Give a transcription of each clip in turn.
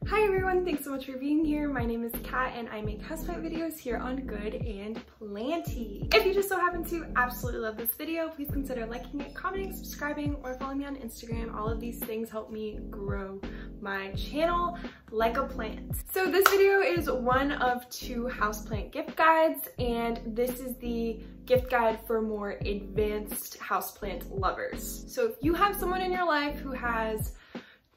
Hi everyone, thanks so much for being here. My name is Kat and I make houseplant videos here on Good and Planty. If you just so happen to absolutely love this video, please consider liking it, commenting, subscribing, or following me on Instagram. All of these things help me grow my channel like a plant. So this video is one of 2 houseplant gift guides, and this is the gift guide for more advanced houseplant lovers. So if you have someone in your life who has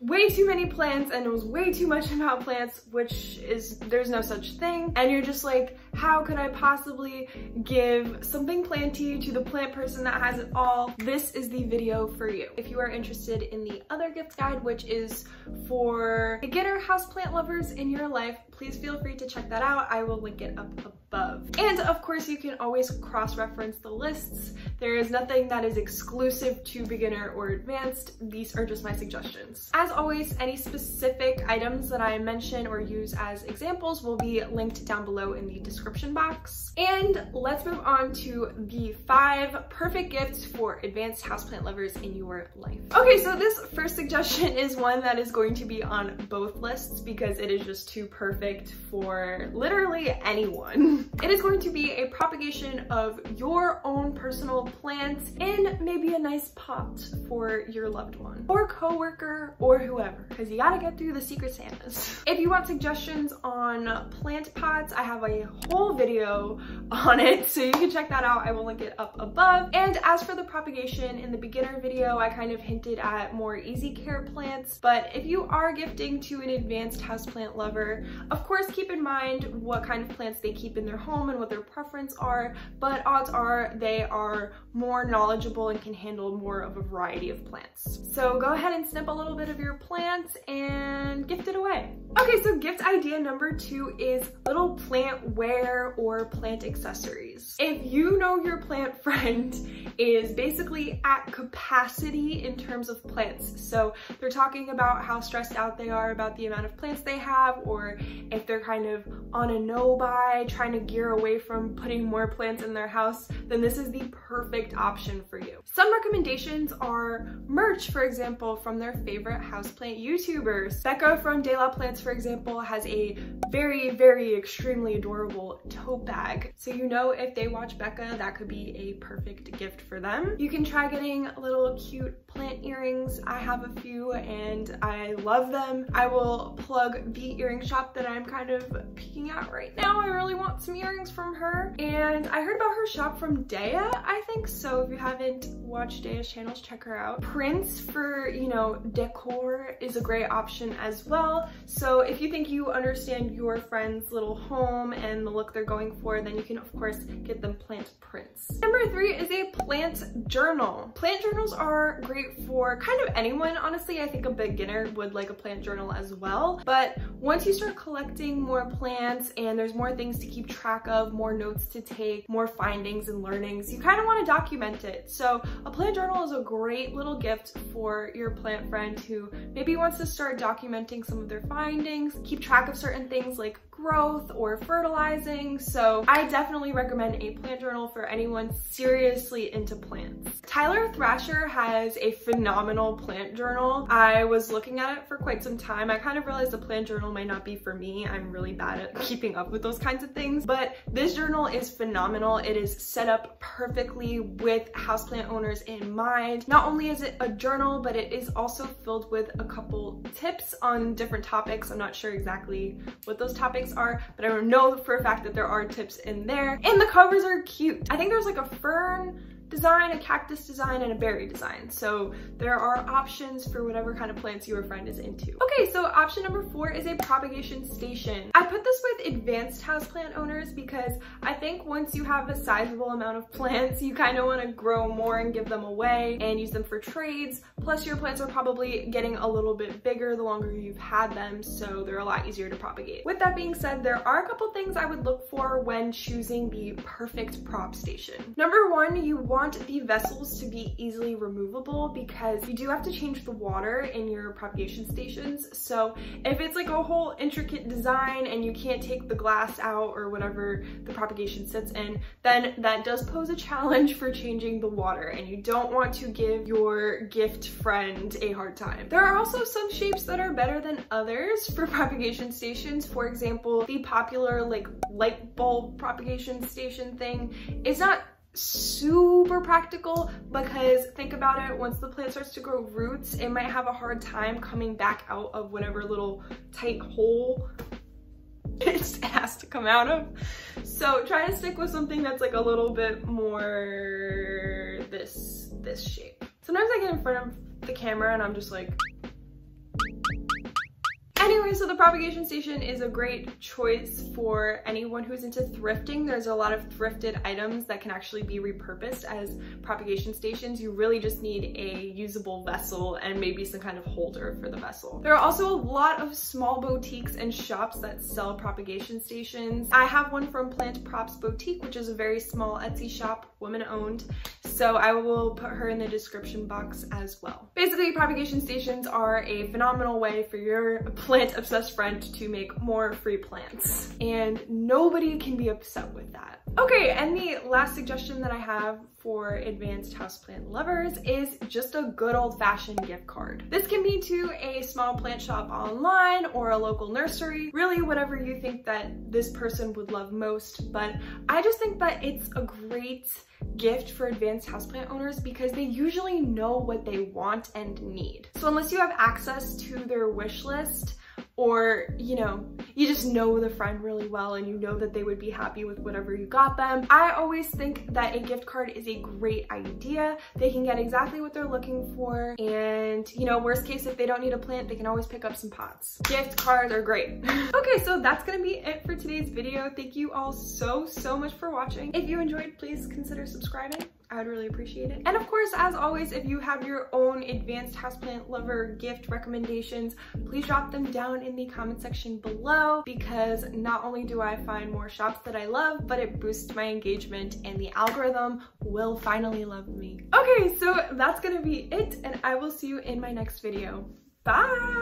way too many plants and knows way too much about plants, which is, there's no such thing, and you're just like, how could I possibly give something planty to the plant person that has it all? This is the video for you. If you are interested in the other gift guide, which is for beginner houseplant lovers in your life, please feel free to check that out. I will link it up above. And of course, you can always cross-reference the lists. There is nothing that is exclusive to beginner or advanced. These are just my suggestions. As always, any specific items that I mention or use as examples will be linked down below in the description box. And let's move on to the 5 perfect gifts for advanced houseplant lovers in your life. Okay, so this first suggestion is one that is going to be on both lists because it is just too perfect for literally anyone. It is going to be a propagation of your own personal plants in maybe a nice pot for your loved one or coworker or whoever, because you gotta get through the Secret Santas. If you want suggestions on plant pots, I have a whole video on it, so you can check that out. I will link it up above. And as for the propagation, in the beginner video, I kind of hinted at more easy care plants, but if you are gifting to an advanced houseplant lover, of course, keep in mind what kind of plants they keep in their home and what their preference are, but odds are they are more knowledgeable and can handle more of a variety of plants. So go ahead and snip a little bit of your plants and gift it away. Okay, so gift idea number 2 is little plant wear or plant accessories. If you know your plant friend is basically at capacity in terms of plants, so they're talking about how stressed out they are about the amount of plants they have, or if they're kind of on a no-buy, trying to gear away from putting more plants in their house, then this is the perfect option for you. Some recommendations are merch, for example, from their favorite houseplant YouTubers. Becca from De La Plants, for example, has a very extremely adorable tote bag. So you know if they watch Becca, that could be a perfect gift for them. You can try getting little cute plant earrings. I have a few and I love them. I will plug the earring shop that I'm kind of peeking at right now. I really want some earrings from her. And I heard about her shop from Dea, I think. So if you haven't watched Dea's channels, check her out. Prints for, you know, decor is a great option as well. So if you think you understand your friend's little home and the look they're going for, then you can of course get them plant prints. Number 3 is a plant journal. Plant journals are great for kind of anyone, honestly. I think a beginner would like a plant journal as well, but once you start collecting more plants and there's more things to keep track of, more notes to take, more findings and learnings, you kind of want to document it. So a plant journal is a great little gift for your plant friend who maybe wants to start documenting some of their findings, keep track of certain things like growth or fertilizing. So I definitely recommend a plant journal for anyone seriously into plants. Tyler Thrasher has a phenomenal plant journal. I was looking at it for quite some time. I kind of realized the plant journal might not be for me. I'm really bad at keeping up with those kinds of things, but this journal is phenomenal. It is set up perfectly with houseplant owners in mind. Not only is it a journal, but it is also filled with a couple tips on different topics. I'm not sure exactly what those topics are, but I know for a fact that there are tips in there, and the covers are cute. I think there's like a fern design, a cactus design, and a berry design. So there are options for whatever kind of plants your friend is into. Okay, so option number 4 is a propagation station. I put this with advanced houseplant owners because I think once you have a sizable amount of plants, you kind of want to grow more and give them away and use them for trades. Plus your plants are probably getting a little bit bigger the longer you've had them, so they're a lot easier to propagate. With that being said, there are a couple things I would look for when choosing the perfect prop station. Number 1, you want want the vessels to be easily removable because you do have to change the water in your propagation stations. So if it's like a whole intricate design and you can't take the glass out or whatever the propagation sits in, then that does pose a challenge for changing the water, and you don't want to give your gift friend a hard time. There are also some shapes that are better than others for propagation stations. For example, the popular like light bulb propagation station thing is not super practical because think about it, once the plant starts to grow roots, it might have a hard time coming back out of whatever little tight hole it has to come out of. So try to stick with something that's like a little bit more this shape. Sometimes I get in front of the camera and I'm just like, anyway, so the propagation station is a great choice for anyone who's into thrifting. There's a lot of thrifted items that can actually be repurposed as propagation stations. You really just need a usable vessel and maybe some kind of holder for the vessel. There are also a lot of small boutiques and shops that sell propagation stations. I have one from Plant Props Boutique, which is a very small Etsy shop, woman-owned. So I will put her in the description box as well. Basically, propagation stations are a phenomenal way for your plant-obsessed friend to make more free plants. And nobody can be upset with that. Okay, and the last suggestion that I have for advanced houseplant lovers is just a good old-fashioned gift card. This can be to a small plant shop online or a local nursery, really whatever you think that this person would love most, but I just think that it's a great gift for advanced houseplant owners because they usually know what they want and need. So unless you have access to their wish list, or you know, you just know the friend really well and you know that they would be happy with whatever you got them, I always think that a gift card is a great idea. They can get exactly what they're looking for, and you know, worst case, if they don't need a plant, they can always pick up some pots. Gift cards are great. Okay, so that's gonna be it for today's video. Thank you all so much for watching. If you enjoyed, please consider subscribing. I would really appreciate it. And of course, as always, if you have your own advanced houseplant lover gift recommendations, please drop them down in the comment section below, because not only do I find more shops that I love, but it boosts my engagement and the algorithm will finally love me. Okay, so that's gonna be it, and I will see you in my next video. Bye!